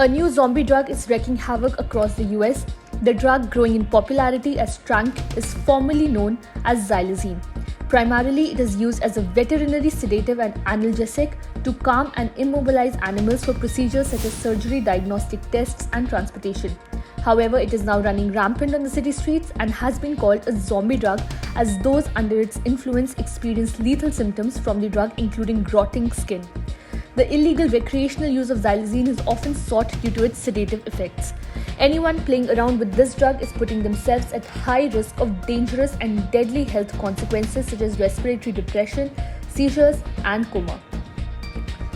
A new zombie drug is wreaking havoc across the US. The drug, growing in popularity as tranq, is formally known as Xylazine. Primarily, it is used as a veterinary sedative and analgesic to calm and immobilize animals for procedures such as surgery, diagnostic tests, and transportation. However, it is now running rampant on the city streets and has been called a zombie drug, as those under its influence experience lethal symptoms from the drug, including rotting skin. The illegal recreational use of xylazine is often sought due to its sedative effects. Anyone playing around with this drug is putting themselves at high risk of dangerous and deadly health consequences such as respiratory depression, seizures, and coma.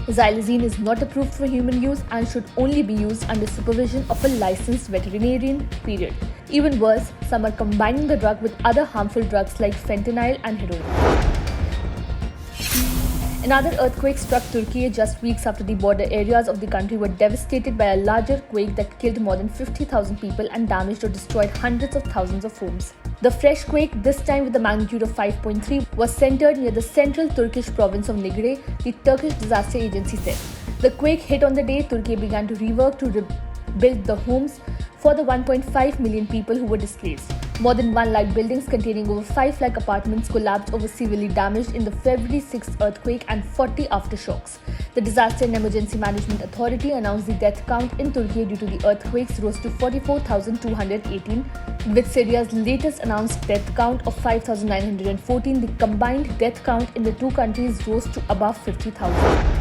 Xylazine is not approved for human use and should only be used under supervision of a licensed veterinarian, period. Even worse, some are combining the drug with other harmful drugs like fentanyl and heroin. Another earthquake struck Turkey just weeks after the border areas of the country were devastated by a larger quake that killed more than 50,000 people and damaged or destroyed hundreds of thousands of homes. The fresh quake, this time with a magnitude of 5.3, was centered near the central Turkish province of Nigre, the Turkish disaster agency said. The quake hit on the day Turkey began to rework to rebuild the homes for the 1.5 million people who were displaced. More than 1 lakh buildings containing over 5 lakh apartments collapsed or were severely damaged in the February 6th earthquake and 40 aftershocks. The Disaster and Emergency Management Authority announced the death count in Turkey due to the earthquakes rose to 44,218. With Syria's latest announced death count of 5,914, the combined death count in the two countries rose to above 50,000.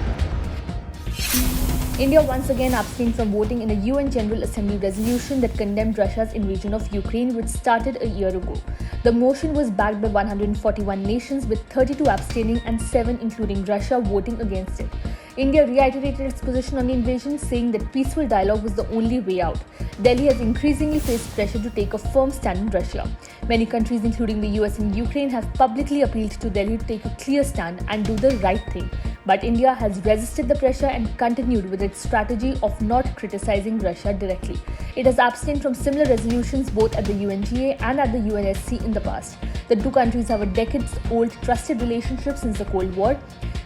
India once again abstained from voting in a UN General Assembly resolution that condemned Russia's invasion of Ukraine, which started a year ago. The motion was backed by 141 nations, with 32 abstaining and 7, including Russia, voting against it. India reiterated its position on the invasion, saying that peaceful dialogue was the only way out. Delhi has increasingly faced pressure to take a firm stand in Russia. Many countries, including the US and Ukraine, have publicly appealed to Delhi to take a clear stand and do the right thing. But India has resisted the pressure and continued with its strategy of not criticizing Russia directly. It has abstained from similar resolutions both at the UNGA and at the UNSC in the past. The two countries have a decades-old trusted relationship since the Cold War.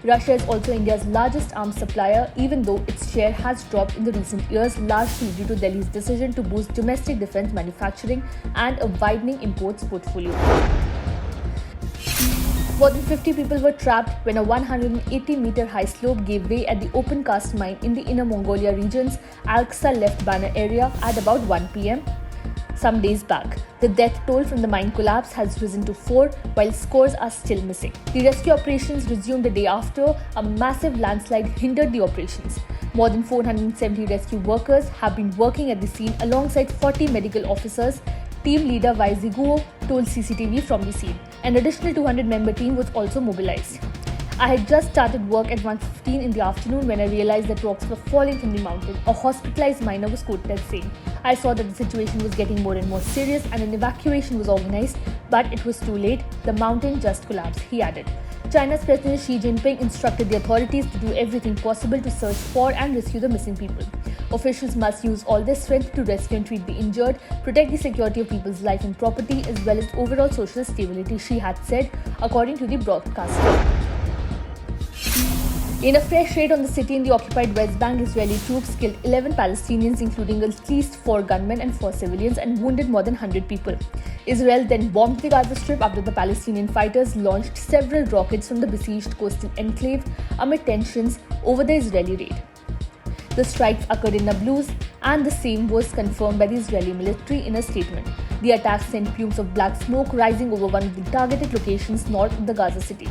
Russia is also India's largest arms supplier, even though its share has dropped in the recent years, largely due to Delhi's decision to boost domestic defense manufacturing and a widening imports portfolio. More than 50 people were trapped when a 180-meter-high slope gave way at the open cast mine in the Inner Mongolia region's Alksa left Bana area at about 1 p.m. some days back. The death toll from the mine collapse has risen to 4, while scores are still missing. The rescue operations resumed the day after a massive landslide hindered the operations. More than 470 rescue workers have been working at the scene alongside 40 medical officers. Team leader Vaiziguo told CCTV from the scene. An additional 200-member team was also mobilized. I had just started work at 1:15 in the afternoon when I realized that rocks were falling from the mountain. A hospitalized miner was quoted as saying, "I saw that the situation was getting more and more serious and an evacuation was organized, but it was too late. The mountain just collapsed," he added. China's President Xi Jinping instructed the authorities to do everything possible to search for and rescue the missing people. Officials must use all their strength to rescue and treat the injured, protect the security of people's life and property, as well as overall social stability, Xi had said, according to the broadcaster. In a fresh raid on the city in the occupied West Bank, Israeli troops killed 11 Palestinians, including at least 4 gunmen and 4 civilians, and wounded more than 100 people. Israel then bombed the Gaza Strip after the Palestinian fighters launched several rockets from the besieged coastal enclave amid tensions over the Israeli raid. The strikes occurred in Nablus, and the same was confirmed by the Israeli military in a statement. The attacks sent plumes of black smoke rising over one of the targeted locations north of the Gaza city.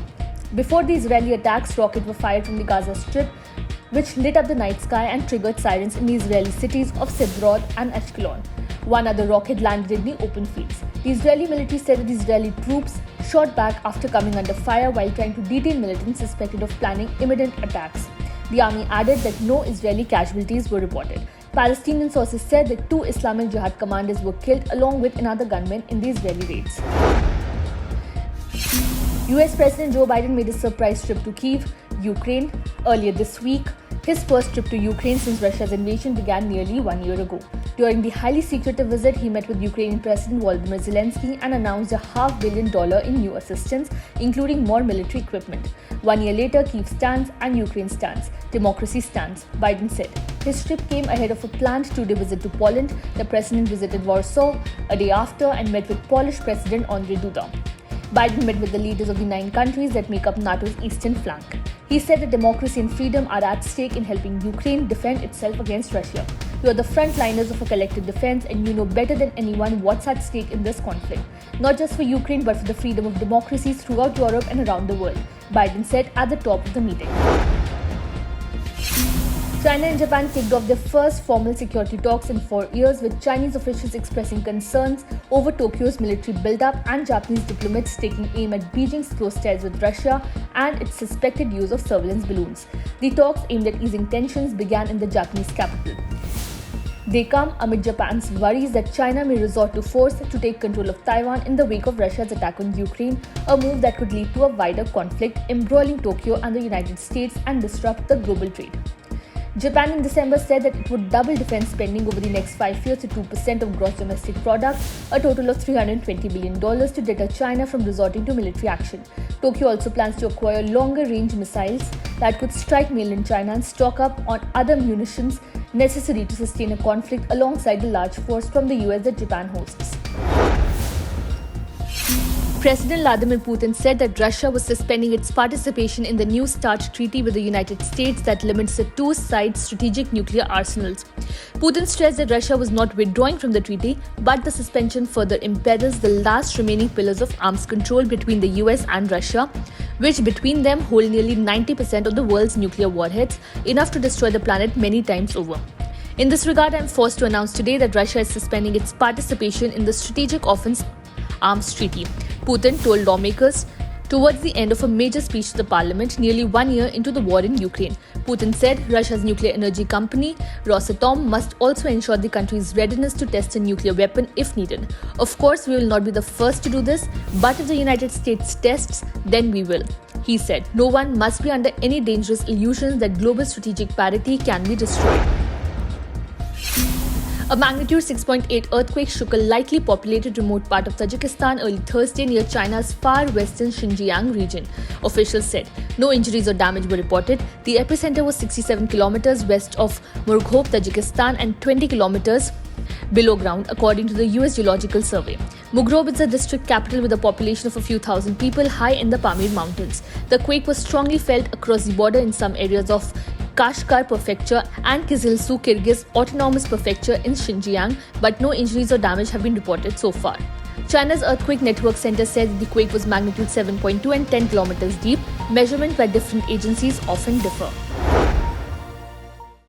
Before the Israeli attacks, rockets were fired from the Gaza Strip, which lit up the night sky and triggered sirens in the Israeli cities of Sderot and Ashkelon. One other rocket landed in the open fields. The Israeli military said that the Israeli troops shot back after coming under fire while trying to detain militants suspected of planning imminent attacks. The army added that no Israeli casualties were reported. Palestinian sources said that 2 Islamic Jihad commanders were killed along with another gunman in the Israeli raids. US President Joe Biden made a surprise trip to Kyiv, Ukraine, earlier this week, his first trip to Ukraine since Russia's invasion began nearly 1 year ago. During the highly secretive visit, he met with Ukrainian President Vladimir Zelensky and announced a $500 million in new assistance, including more military equipment. 1 year later, Kyiv stands and Ukraine stands. Democracy stands, Biden said. His trip came ahead of a planned two-day visit to Poland. The president visited Warsaw a day after and met with Polish President Andrzej Duda. Biden met with the leaders of the 9 countries that make up NATO's eastern flank. He said that democracy and freedom are at stake in helping Ukraine defend itself against Russia. You are the frontliners of a collective defense, and you know better than anyone what's at stake in this conflict, not just for Ukraine but for the freedom of democracies throughout Europe and around the world, Biden said at the top of the meeting. China and Japan kicked off their first formal security talks in 4 years, with Chinese officials expressing concerns over Tokyo's military buildup and Japanese diplomats taking aim at Beijing's close ties with Russia and its suspected use of surveillance balloons. The talks aimed at easing tensions began in the Japanese capital. They come amid Japan's worries that China may resort to force to take control of Taiwan in the wake of Russia's attack on Ukraine, a move that could lead to a wider conflict, embroiling Tokyo and the United States and disrupt the global trade. Japan in December said that it would double defense spending over the next 5 years to 2% of gross domestic product, a total of $320 billion, to deter China from resorting to military action. Tokyo also plans to acquire longer-range missiles that could strike mainland China and stock up on other munitions necessary to sustain a conflict alongside the large force from the US that Japan hosts. President Vladimir Putin said that Russia was suspending its participation in the New START treaty with the United States that limits the two sides' strategic nuclear arsenals. Putin stressed that Russia was not withdrawing from the treaty, but the suspension further imperils the last remaining pillars of arms control between the US and Russia, which between them hold nearly 90% of the world's nuclear warheads, enough to destroy the planet many times over. In this regard, I am forced to announce today that Russia is suspending its participation in the Strategic Offense Arms Treaty, Putin told lawmakers towards the end of a major speech to the parliament nearly 1 year into the war in Ukraine. Putin said Russia's nuclear energy company, Rosatom, must also ensure the country's readiness to test a nuclear weapon if needed. Of course, we will not be the first to do this, but if the United States tests, then we will. He said, no one must be under any dangerous illusions that global strategic parity can be destroyed. A magnitude 6.8 earthquake shook a lightly populated remote part of Tajikistan early Thursday near China's far western Xinjiang region, officials said. No injuries or damage were reported. The epicenter was 67 kilometers west of Murghab, Tajikistan, and 20 kilometers below ground, according to the US Geological Survey. Murghab is a district capital with a population of a few thousand people high in the Pamir Mountains. The quake was strongly felt across the border in some areas of Kashgar Prefecture and Kyzyl Kyrgyz Autonomous Prefecture in Xinjiang, but no injuries or damage have been reported so far. China's Earthquake Network Center said that the quake was magnitude 7.2 and 10 kilometers deep. Measurements by different agencies often differ.